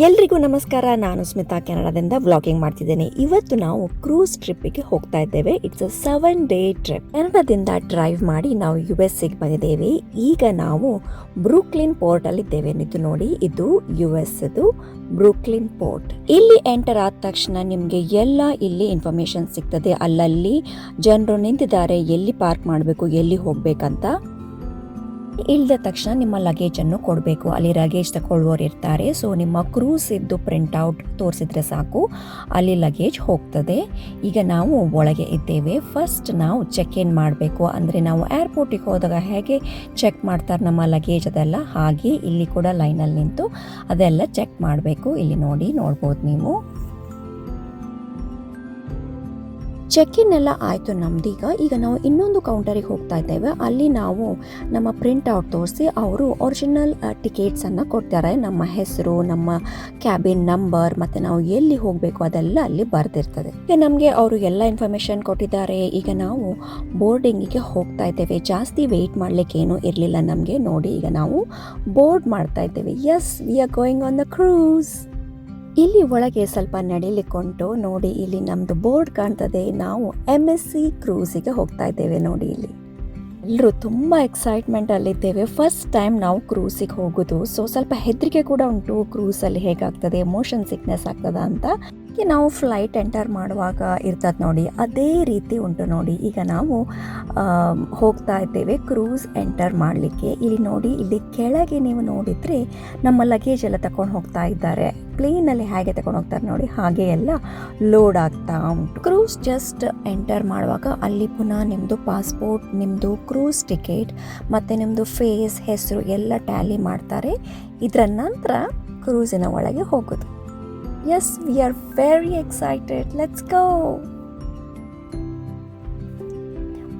ಎಲ್ರಿಗೂ ನಮಸ್ಕಾರ. ನಾನು ಸ್ಮಿತಾ ಕೆನಡಾದಿಂದ ವ್ಲಾಗಿಂಗ್ ಮಾಡ್ತಿದ್ದೇನೆ. ಇವತ್ತು ನಾವು ಕ್ರೂಸ್ ಟ್ರಿಪ್ಪಿಗೆ ಹೋಗ್ತಾ ಇದ್ದೇವೆ. It's a 7-day trip. ಕೆನಡಾದಿಂದ ಡ್ರೈವ್ ಮಾಡಿ ನಾವು US ಬಂದಿದ್ದೇವೆ. ಈಗ ನಾವು ಬ್ರೂಕ್ಲಿನ್ ಪೋರ್ಟ್ ಅಲ್ಲಿ ಇದ್ದೇವೆ. ಇದು ನೋಡಿ, ಇದು US ಬ್ರೂಕ್ಲಿನ್ ಪೋರ್ಟ್. ಇಲ್ಲಿ ಎಂಟರ್ ಆದ ತಕ್ಷಣ ನಿಮಗೆ ಎಲ್ಲ ಇಲ್ಲಿ ಇನ್ಫಾರ್ಮೇಶನ್ ಸಿಗ್ತದೆ. ಅಲ್ಲಲ್ಲಿ ಜನರು ನಿಂತಿದ್ದಾರೆ, ಎಲ್ಲಿ ಪಾರ್ಕ್ ಮಾಡಬೇಕು, ಎಲ್ಲಿ ಹೋಗ್ಬೇಕಂತ. ಇಳಿದ ತಕ್ಷಣ ನಿಮ್ಮ ಲಗೇಜ್ ಅನ್ನು ಕೊಡಬೇಕು. ಅಲ್ಲಿ ಲಗೇಜ್ ತಗೊಳ್ಳುವವರು ಇರ್ತಾರೆ. ಸೊ ನಿಮ್ಮ ಕ್ರೂಸ್ ಇದ್ದು ಪ್ರಿಂಟ್ ಔಟ್ ತೋರಿಸಿದ್ರೆ ಸಾಕು, ಅಲ್ಲಿ ಲಗೇಜ್ ಹೋಗ್ತದೆ. ಈಗ ನಾವು ಒಳಗೆ ಇದ್ದೇವೆ. ಫಸ್ಟ್ ನಾವು ಚೆಕ್ ಇನ್ ಮಾಡಬೇಕು. ಅಂದರೆ ನಾವು ಏರ್ಪೋರ್ಟಿಗೆ ಹೋದಾಗ ಹೇಗೆ ಚೆಕ್ ಮಾಡ್ತಾರೆ ನಮ್ಮ ಲಗೇಜ್ ಅದೆಲ್ಲ, ಹಾಗೆ ಇಲ್ಲಿ ಕೂಡ ಲೈನಲ್ಲಿ ನಿಂತು ಅದೆಲ್ಲ ಚೆಕ್ ಮಾಡಬೇಕು. ಇಲ್ಲಿ ನೋಡ್ಬೋದು ನೀವು. ಚೆಕ್ ಇನ್ ಎಲ್ಲ ಆಯಿತು ನಮ್ದೀಗ. ಈಗ ನಾವು ಇನ್ನೊಂದು ಕೌಂಟರಿಗೆ ಹೋಗ್ತಾ ಇದ್ದೇವೆ. ಅಲ್ಲಿ ನಾವು ನಮ್ಮ ಪ್ರಿಂಟ್ ಔಟ್ ತೋರಿಸಿ ಅವರು ಒರಿಜಿನಲ್ ಟಿಕೆಟ್ಸನ್ನು ಕೊಡ್ತಾರೆ. ನಮ್ಮ ಹೆಸರು, ನಮ್ಮ ಕ್ಯಾಬಿನ್ ನಂಬರ್ ಮತ್ತು ನಾವು ಎಲ್ಲಿ ಹೋಗಬೇಕು ಅದೆಲ್ಲ ಅಲ್ಲಿ ಬರೆದಿರ್ತದೆ. ಈಗ ನಮಗೆ ಅವರು ಎಲ್ಲ ಇನ್ಫಾರ್ಮೇಷನ್ ಕೊಟ್ಟಿದ್ದಾರೆ. ಈಗ ನಾವು ಬೋರ್ಡಿಂಗಿಗೆ ಹೋಗ್ತಾ ಇದ್ದೇವೆ. ಜಾಸ್ತಿ ವೆಯ್ಟ್ ಮಾಡಲಿಕ್ಕೆ ಏನೂ ಇರಲಿಲ್ಲ ನಮಗೆ. ನೋಡಿ, ಈಗ ನಾವು ಬೋರ್ಡ್ ಮಾಡ್ತಾ ಇದ್ದೇವೆ. Yes, we are going on the cruise. ಇಲ್ಲಿ ಒಳಗೆ ಸ್ವಲ್ಪ ನಡಿಲಿಕ್ಕುಂಟು. ನೋಡಿ, ಇಲ್ಲಿ ನಮ್ಮದು ಬೋರ್ಡ್ ಕಾಣ್ತದೆ. ನಾವು MSC ಕ್ರೂಸಿಗೆ ಹೋಗ್ತಾ ಇದ್ದೇವೆ. ನೋಡಿ, ಇಲ್ಲಿ ಎಲ್ಲರೂ ತುಂಬ ಎಕ್ಸೈಟ್ಮೆಂಟಲ್ಲಿದ್ದೇವೆ. ಫಸ್ಟ್ ಟೈಮ್ ನಾವು ಕ್ರೂಸಿಗೆ ಹೋಗೋದು. ಸೊ ಸ್ವಲ್ಪ ಹೆದರಿಕೆ ಕೂಡ ಉಂಟು. ಕ್ರೂಸಲ್ಲಿ ಹೇಗಾಗ್ತದೆ, ಮೋಷನ್ ಸಿಕ್ನೆಸ್ ಆಗ್ತದ ಅಂತ. ನಾವು ಫ್ಲೈಟ್ ಎಂಟರ್ ಮಾಡುವಾಗ ಇರ್ತದೆ ನೋಡಿ, ಅದೇ ರೀತಿ ಉಂಟು. ನೋಡಿ, ಈಗ ನಾವು ಹೋಗ್ತಾ ಇದ್ದೇವೆ ಕ್ರೂಸ್ ಎಂಟರ್ ಮಾಡಲಿಕ್ಕೆ. ಇಲ್ಲಿ ನೋಡಿ, ಇಲ್ಲಿ ಕೆಳಗೆ ನೀವು ನೋಡಿದರೆ ನಮ್ಮ ಲಗೇಜ್ ಎಲ್ಲ ತಗೊಂಡು ಹೋಗ್ತಾ ಇದ್ದಾರೆ. ಪ್ಲೇನಲ್ಲಿ ಹೇಗೆ ತಗೊಂಡು ಹೋಗ್ತಾರೆ ನೋಡಿ, ಹಾಗೆ ಎಲ್ಲ ಲೋಡ್ ಆಗ್ತಾ ಉಂಟು. ಕ್ರೂಸ್ ಜಸ್ಟ್ ಎಂಟರ್ ಮಾಡುವಾಗ ಅಲ್ಲಿ ಪುನಃ ನಿಮ್ಮದು ಪಾಸ್ಪೋರ್ಟ್, ನಿಮ್ಮದು ಕ್ರೂಸ್ ಟಿಕೆಟ್ ಮತ್ತು ನಿಮ್ಮದು ಫೇಸ್, ಹೆಸರು ಎಲ್ಲ ಟ್ಯಾಲಿ ಮಾಡ್ತಾರೆ. ಇದರ ನಂತರ ಕ್ರೂಸಿನ ಒಳಗೆ ಹೋಗೋದು. Yes, we are very excited. Let's go.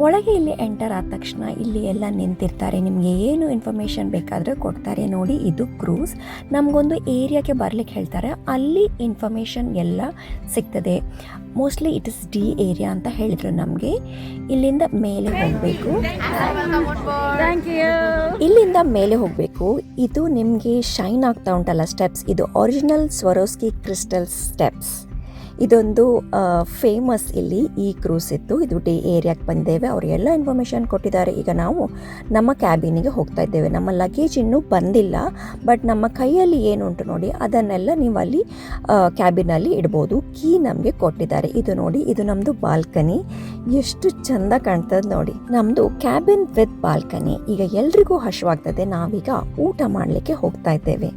ಒಳಗೆ ಇಲ್ಲಿ ಎಂಟರ್ ಆದ ತಕ್ಷಣ ಇಲ್ಲಿ ಎಲ್ಲ ನಿಂತಿರ್ತಾರೆ. ನಿಮಗೆ ಏನು ಇನ್ಫಾರ್ಮೇಷನ್ ಬೇಕಾದರೆ ಕೊಡ್ತಾರೆ. ನೋಡಿ, ಇದು ಕ್ರೂಸ್. ನಮಗೊಂದು ಏರಿಯಾಗೆ ಬರ್ಲಿಕ್ಕೆ ಹೇಳ್ತಾರೆ. ಅಲ್ಲಿ ಇನ್ಫಾರ್ಮೇಷನ್ ಎಲ್ಲ ಸಿಗ್ತದೆ. Mostly it is D area ಅಂತ ಹೇಳಿದರು ನಮಗೆ. ಇಲ್ಲಿಂದ ಮೇಲೆ ಹೋಗಬೇಕು. ಇಲ್ಲಿಂದ ಮೇಲೆ ಹೋಗಬೇಕು. ಇದು ನಿಮಗೆ ಶೈನ್ ಆಗ್ತಾ ಉಂಟಲ್ಲ ಸ್ಟೆಪ್ಸ್, ಇದು ಒರಿಜಿನಲ್ ಸ್ವರೋಸ್ಕಿ ಕ್ರಿಸ್ಟಲ್ ಸ್ಟೆಪ್ಸ್. ಇದೊಂದು ಫೇಮಸ್ ಇಲ್ಲಿ ಈ ಕ್ರೂಸ್ ಇತ್ತು. ಇದು D ಏರಿಯಾಕ್ಕೆ ಬಂದಿದ್ದೇವೆ. ಅವರು ಎಲ್ಲ ಇನ್ಫಾರ್ಮೇಷನ್ ಕೊಟ್ಟಿದ್ದಾರೆ. ಈಗ ನಾವು ನಮ್ಮ ಕ್ಯಾಬಿನಿಗೆ ಹೋಗ್ತಾ ಇದ್ದೇವೆ. ನಮ್ಮ ಲಗೇಜ್ ಇನ್ನೂ ಬಂದಿಲ್ಲ, ಬಟ್ ನಮ್ಮ ಕೈಯಲ್ಲಿ ಏನುಂಟು ನೋಡಿ ಅದನ್ನೆಲ್ಲ ನೀವು ಅಲ್ಲಿ ಕ್ಯಾಬಿನಲ್ಲಿ ಇಡ್ಬೋದು. ಕೀ ನಮಗೆ ಕೊಟ್ಟಿದ್ದಾರೆ. ಇದು ನೋಡಿ, ಇದು ನಮ್ಮದು ಬಾಲ್ಕನಿ. ಎಷ್ಟು ಚಂದ ಕಾಣ್ತದೆ ನೋಡಿ, ನಮ್ಮದು ಕ್ಯಾಬಿನ್ ವಿತ್ ಬಾಲ್ಕನಿ. ಈಗ ಎಲ್ರಿಗೂ ಹಸಿವಾಗ್ತದೆ. ನಾವೀಗ ಊಟ ಮಾಡಲಿಕ್ಕೆ ಹೋಗ್ತಾ ಇದ್ದೇವೆ.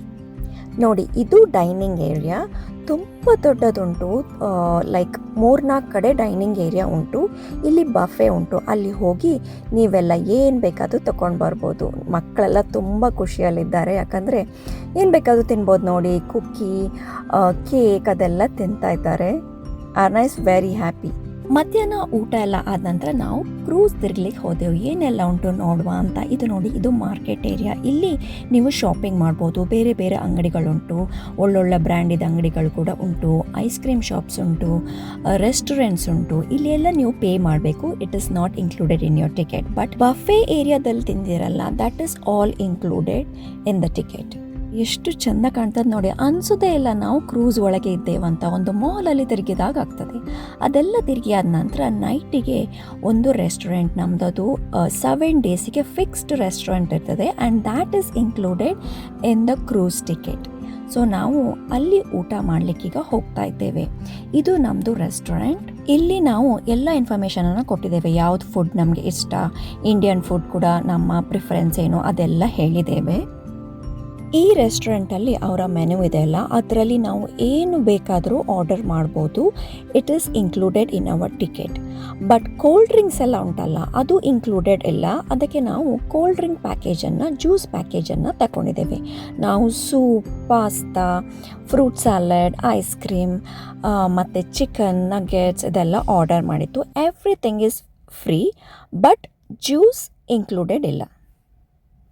ನೋಡಿ, ಇದು ಡೈನಿಂಗ್ ಏರಿಯಾ. ತುಂಬ ದೊಡ್ಡದುಂಟು. ಲೈಕ್ 3-4 ಕಡೆ ಡೈನಿಂಗ್ ಏರಿಯಾ ಉಂಟು. ಇಲ್ಲಿ ಬಫೆ ಉಂಟು. ಅಲ್ಲಿ ಹೋಗಿ ನೀವೆಲ್ಲ ಏನು ಬೇಕಾದರೂ ತೊಗೊಂಡು ಬರ್ಬೋದು. ಮಕ್ಕಳೆಲ್ಲ ತುಂಬ ಖುಷಿಯಲ್ಲಿದ್ದಾರೆ. ಯಾಕಂದರೆ ಏನು ಬೇಕಾದರೂ ತಿನ್ಬೋದು. ನೋಡಿ, ಕುಕ್ಕಿ, ಕೇಕ್ ಅದೆಲ್ಲ ತಿಂತಾ ಇದ್ದಾರೆ. Are nice, very happy. ಮಧ್ಯಾಹ್ನ ಊಟ ಎಲ್ಲ ಆದ ನಂತರ ನಾವು ಕ್ರೂಸ್ ತಿರ್ಗ್ಲಿಕ್ಕೆ ಹೋದೆವು. ಏನೆಲ್ಲ ಉಂಟು ನೋಡುವ ಅಂತ. ಇದು ನೋಡಿ, ಇದು ಮಾರ್ಕೆಟ್ ಏರಿಯಾ. ಇಲ್ಲಿ ನೀವು ಶಾಪಿಂಗ್ ಮಾಡ್ಬೋದು. ಬೇರೆ ಬೇರೆ ಅಂಗಡಿಗಳುಂಟು, ಒಳ್ಳೊಳ್ಳೆ ಬ್ರ್ಯಾಂಡಿದ ಅಂಗಡಿಗಳು ಕೂಡ ಉಂಟು. ಐಸ್ ಕ್ರೀಮ್ ಶಾಪ್ಸ್ ಉಂಟು, ರೆಸ್ಟೋರೆಂಟ್ಸ್ ಉಂಟು. ಇಲ್ಲಿ ಎಲ್ಲ ನೀವು ಪೇ ಮಾಡಬೇಕು. It is not included in your ticket. But buffet ಏರಿಯಾದಲ್ಲಿ ತಿಂದಿರಲ್ಲ, that is all included in the ticket. ಎಷ್ಟು ಚಂದ ಕಾಣ್ತದೆ ನೋಡಿ. ಅನಿಸೋದೇ ಇಲ್ಲ ನಾವು ಕ್ರೂಸ್ ಒಳಗೆ ಇದ್ದೇವಂತ. ಒಂದು ಮಾಲಲ್ಲಿ ತಿರುಗಿದಾಗ ಆಗ್ತದೆ. ಅದೆಲ್ಲ ತಿರುಗಿ ಆದ ನಂತರ ನೈಟಿಗೆ ಒಂದು ರೆಸ್ಟೋರೆಂಟ್, ನಮ್ಮದು 7 ಡೇಸಿಗೆ ಫಿಕ್ಸ್ಡ್ ರೆಸ್ಟೋರೆಂಟ್ ಇರ್ತದೆ. And that is included in the cruise ticket. So ನಾವು ಅಲ್ಲಿ ಊಟ ಮಾಡಲಿಕ್ಕೀಗ ಹೋಗ್ತಾ ಇದ್ದೇವೆ. ಇದು ನಮ್ಮದು ರೆಸ್ಟೋರೆಂಟ್. ಇಲ್ಲಿ ನಾವು ಎಲ್ಲ ಇನ್ಫಾರ್ಮೇಷನನ್ನು ಕೊಟ್ಟಿದ್ದೇವೆ. ಯಾವ್ದು ಫುಡ್ ನಮಗೆ ಇಷ್ಟ, ಇಂಡಿಯನ್ ಫುಡ್ ಕೂಡ ನಮ್ಮ ಪ್ರಿಫರೆನ್ಸ್ ಏನು ಅದೆಲ್ಲ ಹೇಳಿದ್ದೇವೆ. ಈ ರೆಸ್ಟೋರೆಂಟಲ್ಲಿ ಅವರ ಮೆನು ಇದೆಯಲ್ಲ, ಅದರಲ್ಲಿ ನಾವು ಏನು ಬೇಕಾದರೂ ಆರ್ಡರ್ ಮಾಡ್ಬೋದು. It is included in our ticket. But cold drinks ಎಲ್ಲ ಉಂಟಲ್ಲ, ಅದು ಇನ್ಕ್ಲೂಡೆಡ್ ಇಲ್ಲ. ಅದಕ್ಕೆ ನಾವು ಕೋಲ್ಡ್ ಡ್ರಿಂಕ್ ಪ್ಯಾಕೇಜನ್ನು, ಜ್ಯೂಸ್ ಪ್ಯಾಕೇಜನ್ನು ತಗೊಂಡಿದ್ದೇವೆ. ನಾವು soup, pasta, fruit salad, ice cream ಮತ್ತು ಚಿಕನ್ ನಗೆಟ್ಸ್ ಇದೆಲ್ಲ ಆರ್ಡರ್ ಮಾಡಿತ್ತು. Everything is free, but juice included ಇಲ್ಲ.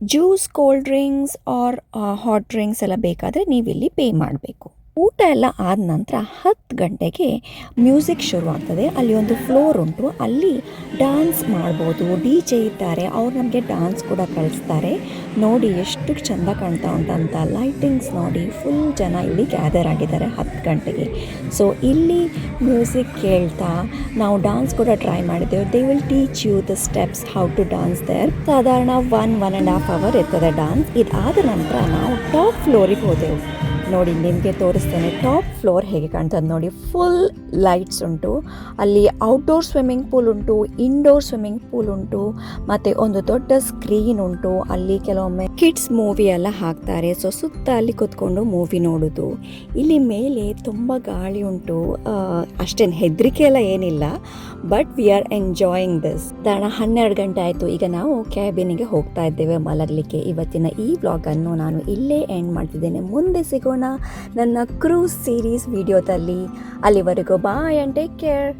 Juice, cold drinks or hot drinks ಎಲ್ಲ ಬೇಕಾದರೆ ನೀವಿಲ್ಲಿ ಪೇ ಮಾಡಬೇಕು. ಊಟ ಎಲ್ಲ ಆದ ನಂತರ 10 ಗಂಟೆಗೆ ಮ್ಯೂಸಿಕ್ ಶುರುವಾಗ್ತದೆ. ಅಲ್ಲಿ ಒಂದು ಫ್ಲೋರ್ ಉಂಟು, ಅಲ್ಲಿ ಡ್ಯಾನ್ಸ್ ಮಾಡ್ಬೋದು. ಡಿ ಜೆ ಇದ್ದಾರೆ, ಅವ್ರು ನಮಗೆ ಡ್ಯಾನ್ಸ್ ಕೂಡ ಕಳಿಸ್ತಾರೆ. ನೋಡಿ ಎಷ್ಟು ಚೆಂದ ಕಾಣ್ತಾ ಉಂಟಂತ, ಲೈಟಿಂಗ್ಸ್ ನೋಡಿ, ಫುಲ್ ಜನ ಇಲ್ಲಿ ಗ್ಯಾದರ್ ಆಗಿದ್ದಾರೆ 10 ಗಂಟೆಗೆ. ಸೊ ಇಲ್ಲಿ ಮ್ಯೂಸಿಕ್ ಕೇಳ್ತಾ ನಾವು ಡ್ಯಾನ್ಸ್ ಕೂಡ ಟ್ರೈ ಮಾಡಿದ್ದೆವು. They will teach you the steps how to dance there. ಸಾಧಾರಣ 1.5 ಅವರ್ ಇರ್ತದೆ ಡ್ಯಾನ್ಸ್. ಇದಾದ ನಂತರ ನಾವು ಟಾಪ್ ಫ್ಲೋರಿಗೆ ಹೋದೆವು. ನೋಡಿ ನಿಮಗೆ ತೋರಿಸ್ತೇನೆ ಟಾಪ್ ಫ್ಲೋರ್ ಹೇಗೆ ಕಾಣ್ತದೆ ನೋಡಿ. ಫುಲ್ ಲೈಟ್ಸ್ ಉಂಟು, ಅಲ್ಲಿ ಔಟ್ಡೋರ್ ಸ್ವಿಮ್ಮಿಂಗ್ ಪೂಲ್ ಉಂಟು, ಇಂಡೋರ್ ಸ್ವಿಮ್ಮಿಂಗ್ ಪೂಲ್ ಉಂಟು, ಮತ್ತು ಒಂದು ದೊಡ್ಡ ಸ್ಕ್ರೀನ್ ಉಂಟು. ಅಲ್ಲಿ ಕೆಲವೊಮ್ಮೆ ಕಿಡ್ಸ್ ಮೂವಿ ಎಲ್ಲ ಹಾಕ್ತಾರೆ. ಸೊ ಸುತ್ತ ಅಲ್ಲಿ ಕೂತ್ಕೊಂಡು ಮೂವಿ ನೋಡೋದು. ಇಲ್ಲಿ ಮೇಲೆ ತುಂಬ ಗಾಳಿ ಉಂಟು, ಅಷ್ಟೇನು ಹೆದರಿಕೆ ಎಲ್ಲ ಏನಿಲ್ಲ, but we are enjoying this. ಕಾರಣ 12 ಗಂಟೆ ಆಯಿತು. ಈಗ ನಾವು ಕ್ಯಾಬಿನಿಗೆ ಹೋಗ್ತಾ ಇದ್ದೇವೆ ಮಲಗಲಿಕ್ಕೆ. ಇವತ್ತಿನ ಈ ವ್ಲಾಗನ್ನು ನಾನು ಇಲ್ಲೇ ಎಂಡ್ ಮಾಡ್ತಿದ್ದೇನೆ. ಮುಂದೆ ಸಿಗೋಣ ನನ್ನ ಕ್ರೂಸ್ ಸೀರೀಸ್ ವಿಡಿಯೋದಲ್ಲಿ. ಅಲ್ಲಿವರೆಗೂ ಬಾಯ್ ಆ್ಯಂಡ್ ಟೇಕ್ ಕೇರ್.